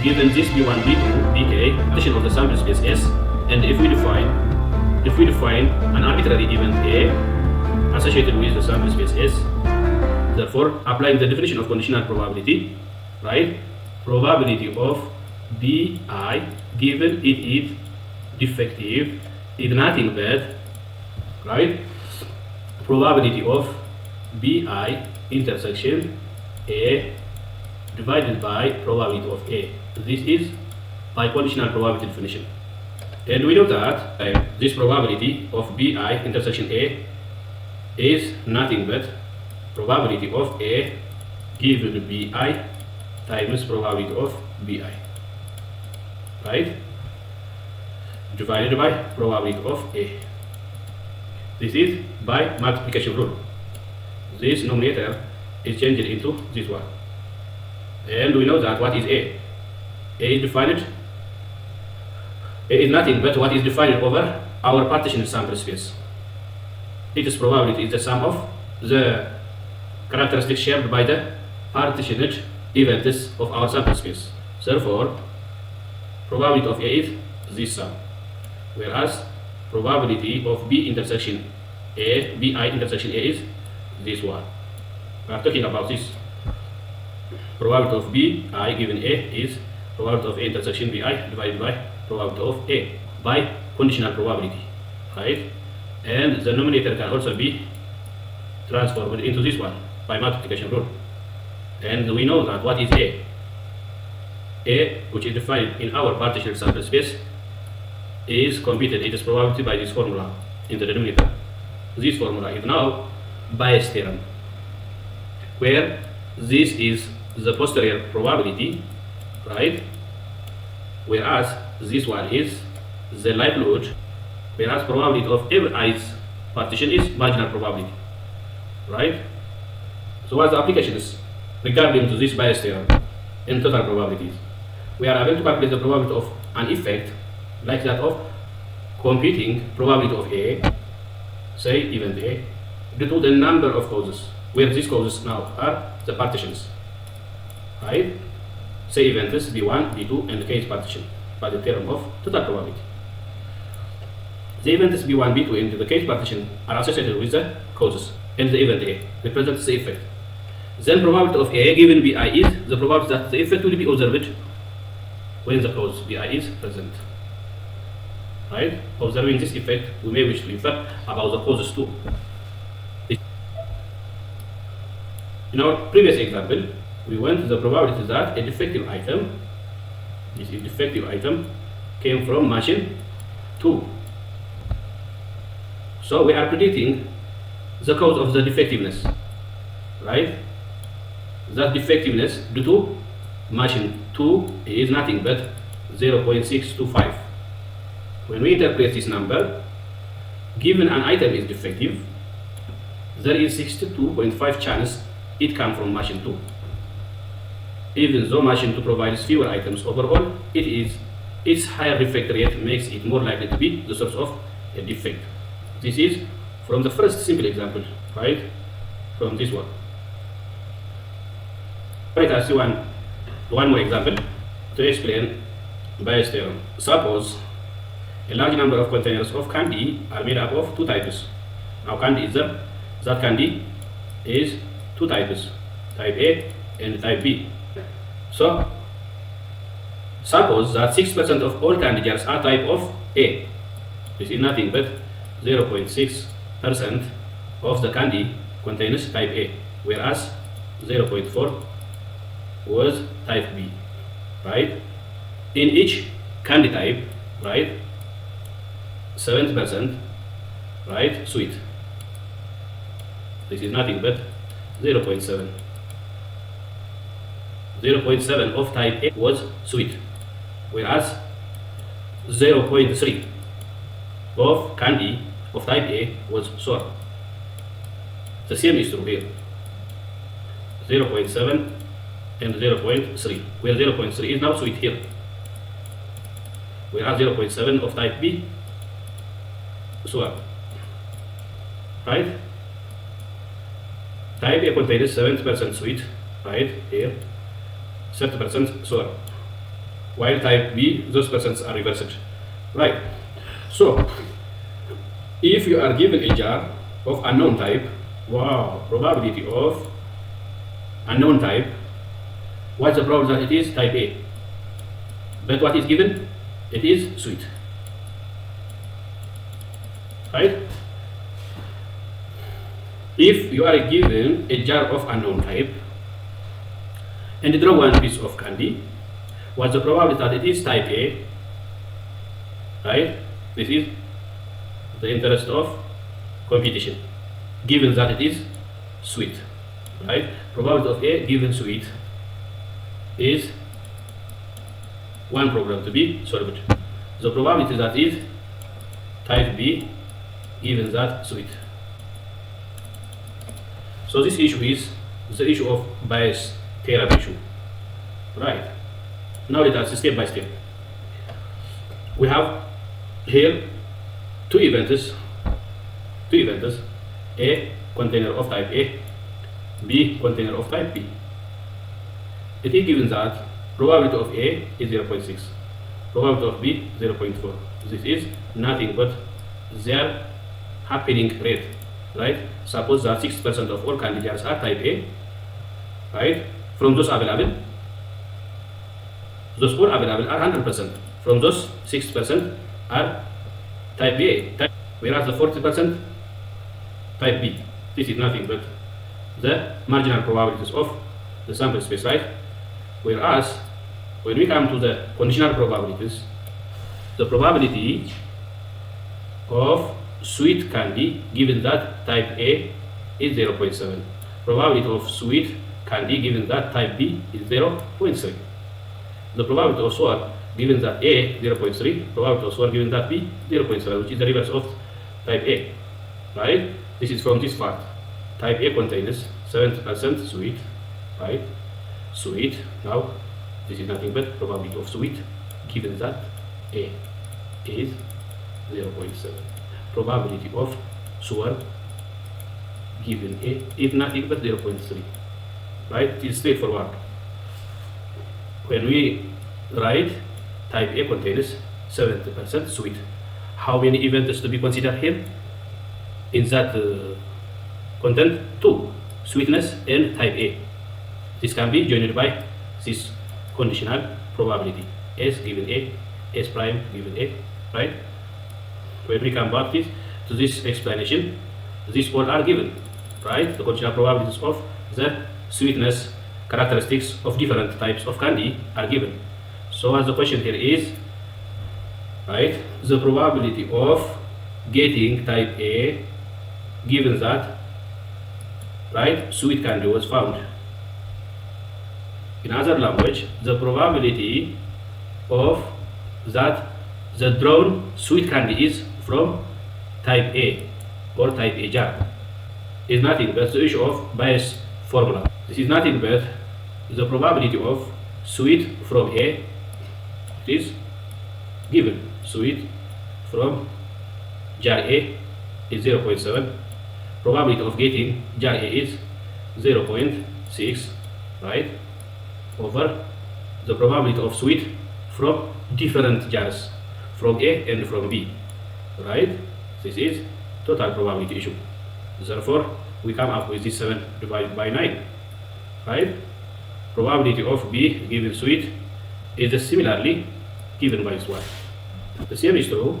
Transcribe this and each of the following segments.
Given this B1, B2, Bk, partition of the sample space S, and if we define an arbitrary event A associated with the sample space S, therefore applying the definition of conditional probability, right? Probability of Bi given it is defective is nothing but, right? Probability of Bi intersection A divided by probability of A. This is by conditional probability definition. And we know that this probability of Bi intersection A is nothing but probability of A given Bi times probability of Bi, right? Divided by probability of A. This is by multiplication rule. This numerator is changed into this one. And we know that what is A? A is defined. A is nothing but what is defined over our partition sample space. Its probability is the sum of the characteristics shared by the partitioned events of our sample space. Therefore, probability of A is this sum, whereas probability of B intersection A, Bi intersection A is this one. We are talking about this. Probability of Bi given A is probability of A intersection Bi divided by probability of A by conditional probability, right? And the numerator can also be transformed into this one by multiplication rule. And we know that what is A? A, which is defined in our partition sample space, is computed its probability by this formula in the denominator. This formula is now Bayes theorem, where this is the posterior probability, right? Whereas this one is the likelihood, whereas probability of every ith partition is marginal probability, right? So what's the applications regarding to this Bayes theorem in total probabilities? We are able to calculate the probability of an effect like that of computing probability of A, say event A, due to the number of causes, where these causes now are the partitions, right? Say events B1, B2, and case partition by the theorem of total probability. The events B1, B2, and the case partition are associated with the causes, and the event A represents the effect. Then probability of A given Bi is the probability that the effect will be observed when the cause Bi is present. Right? Observing this effect, we may wish to infer about the causes too. In our previous example, we went to the probability that a defective item, this is defective item, came from machine 2. So we are predicting the cause of the defectiveness, right? That defectiveness due to machine 2 is nothing but 0.625. When we interpret this number, given an item is defective, there is 62.5 chance it comes from machine 2. Even though machine 2 provides fewer items overall, its higher defect rate makes it more likely to be the source of a defect. This is from the first simple example, right? From this one. Let us see one more example to explain Bayes theorem. Suppose a large number of containers of candy are made up of two types. Now candy is there. That candy is two types, type A and type B. So suppose that 6% of all candy jars are type of A. This is nothing but 0.6% of the candy contains type A, whereas 0.4 was type B, right? In each candy type, right, 70%, right, sweet. This is nothing but 0.7. 0.7 of type A was sweet, whereas 0.3 of candy of type A was sour. The same is true here. 0.7 and 0.3, where 0.3 is now sweet here, whereas 0.7 of type B sour, right? Type A contains 70% sweet, right, here, 30% sour. while type B, those percents are reversed, right? So if you are given a jar of unknown type, wow, probability of unknown type, what's the probability that it is type A? But what is given? It is sweet, right? If you are given a jar of unknown type and draw one piece of candy, what's the probability that it is type A, right? This is the interest of competition, given that it is sweet, right? Probability of A given sweet is one problem to be solved. The probability that is type B given that sweet. So this issue is the issue of Bayes Theorem issue, right? Now let us step by step. We have here two events, A container of type A, B container of type B. It is given that probability of A is 0.6, probability of B 0.4. This is nothing but their happening rate, right? Suppose that 6% of all candy jars are type A, right? From those available, those all available are 100%. From those 6% are type A, whereas the 40% type B. This is nothing but the marginal probabilities of the sample space, right? Whereas when we come to the conditional probabilities, the probability of sweet candy given that type A is 0.7. Probability of sweet candy given that type B is 0.3. The probability of sour given that A 0.3, probability of sour given that B 0.7, which is the reverse of type A, right? This is from this part. Type A contains 70% sweet, right? Sweet. Now this is nothing but probability of sweet given that A is 0.7. Probability of sour given A is nothing but 0.3, right? It is straightforward. When we write type A contains 70% sweet, how many events to be considered here? In that content, 2, sweetness and type A. This can be joined by this conditional probability, S given A, S prime given A, right? When we come back to this explanation, these all are given, right? The conditional probabilities of the sweetness characteristics of different types of candy are given. So as the question here is, right, the probability of getting type A given that, right, sweet candy was found. In other language, the probability of that the drawn sweet candy is from type A or type A jar is nothing but the issue of Bayes formula. This is nothing but the probability of sweet from A is given. Sweet from jar A is 0.7. Probability of getting jar A is 0.6, right? Over the probability of sweet from different jars, from A and from B, right? This is total probability issue. Therefore, we come up with this 7 divided by 9, right? Probability of B given sweet is similarly given by this one. The same is true.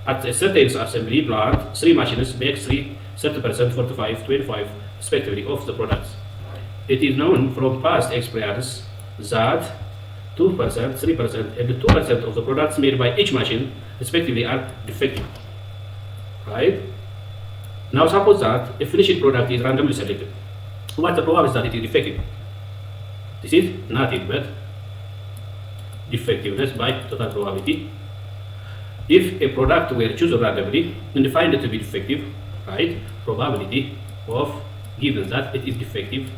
At a certain assembly plant, 3 machines make 30%, 45, 25 respectively of the products. It is known from past experience that 2%, 3%, and 2% of the products made by each machine respectively are defective, right? Now suppose that a finished product is randomly selected. What's the probability that it is defective? This is nothing but defectiveness by total probability. If a product were chosen randomly and find it to be defective, right, probability of given that it is defective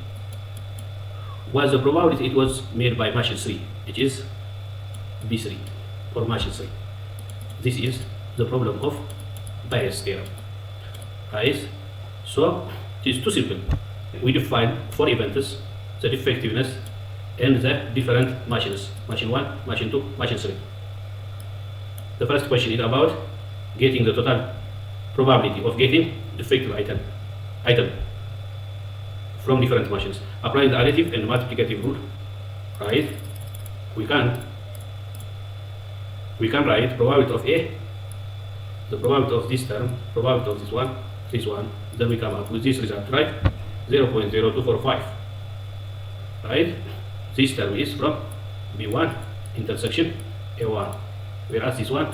was the probability it was made by machine 3, which is B3 for machine 3. This is the problem of Bayes theorem, right? So it is too simple. We define 4 events: the defectiveness, and the different machines, machine 1, machine 2, machine 3. The first question is about getting the total probability of getting defective item from different machines. Applying the additive and multiplicative rule, right? We can write probability of A, the probability of this term, probability of this one, then we come up with this result, right? 0.0245, right? This term is from B1 intersection A1, whereas this one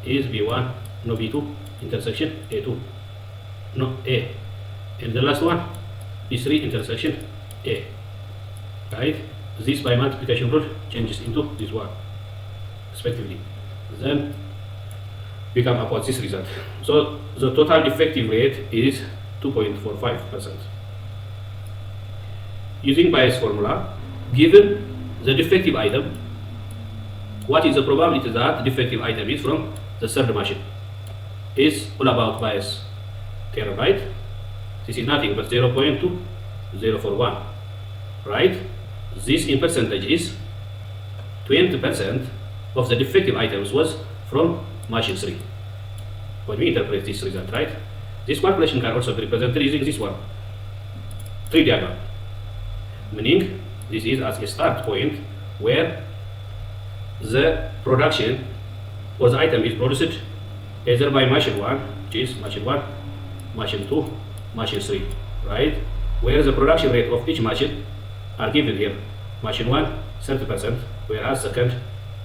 is B1, no B2 intersection A2, no A, and the last one is 3 intersection A, right? This by multiplication rule changes into this one, respectively. Then we come up with this result. So the total defective rate is 2.45%. Using Bayes formula, given the defective item, what is the probability that defective item is from the third machine? Is all about Bayes theorem, right? This is nothing but 0.2041, right? This in percentage is 20% of the defective items was from machine 3. When we interpret this result, right? This calculation can also be represented using this one, tree diagram, meaning this is as a start point where the production or the item is produced either by machine 1, which is machine 1, machine 2, machine 3, right? Where the production rate of each machine are given here. Machine 1, 30%, whereas second,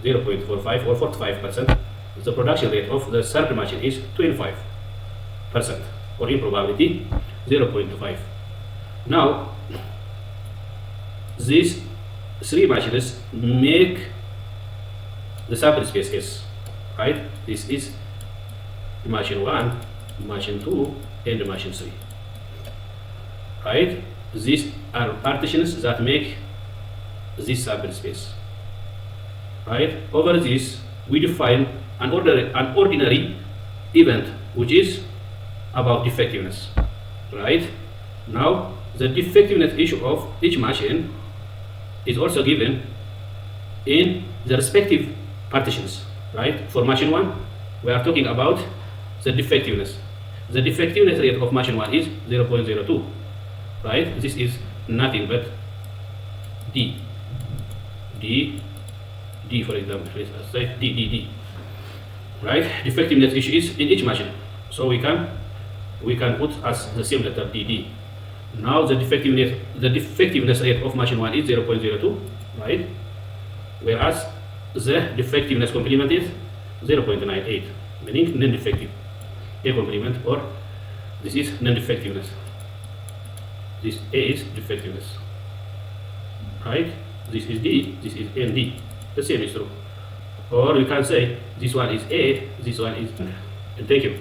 0.45 or 45%. The production rate of the third machine is 25%, or in probability 0.5. Now, these 3 machines make the sample space S, right? This is machine 1, machine 2, and machine 3, right? These are partitions that make this sample space, right? Over this, we define an ordinary event, which is about defectiveness, right? Now, the defectiveness issue of each machine is also given in the respective partitions, right? For machine 1, we are talking about the defectiveness. The defectiveness rate of machine 1 is 0.02, right? This is nothing but D, for example, let's say D, right? Defectiveness issue is in each machine, so we can put as the same letter DD. Now the defectiveness rate of machine 1 is 0.02, right? Whereas the defectiveness complement is 0.98, meaning non-defective. A complement, or this is non-defectiveness. This A is defectiveness, right? This is D, this is ND. The same is true. Or we can say this one is A, this one is. And thank you.